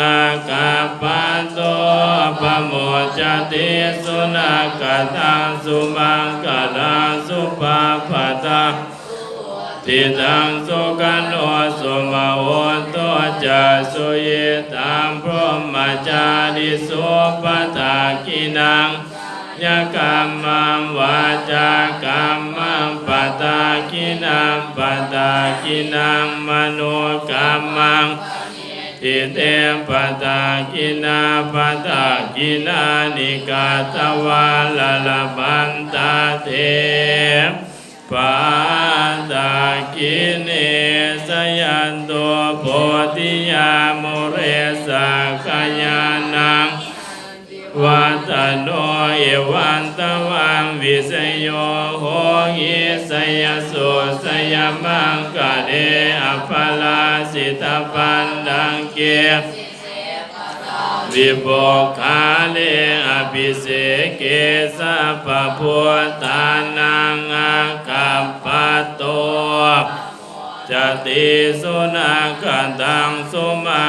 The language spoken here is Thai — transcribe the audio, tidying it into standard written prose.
อากาปันโตปโมจติสุนักตังสุมังกลังสุปาปตังทิตังสุกันโนสุมาโหตุจะสุเยตังพรหมจาริสุปตากินังยะกัมมังวาจากัมมังปตากินังปตากินังมโนกัมมังทิเตปตากินาปตากินานิกาตวาลลบันตาเทปตากิเนสยันโตโพธิยามุเรสาขยานังวัตโนเอวันตวังวิเศโยโหหิสยสุสยมังกะเดอภลาสิตาปันดังเกวิโบคาเลอภิเสเกสัพพุทธานังอาคัปปะโตจติสุนักตังสุมา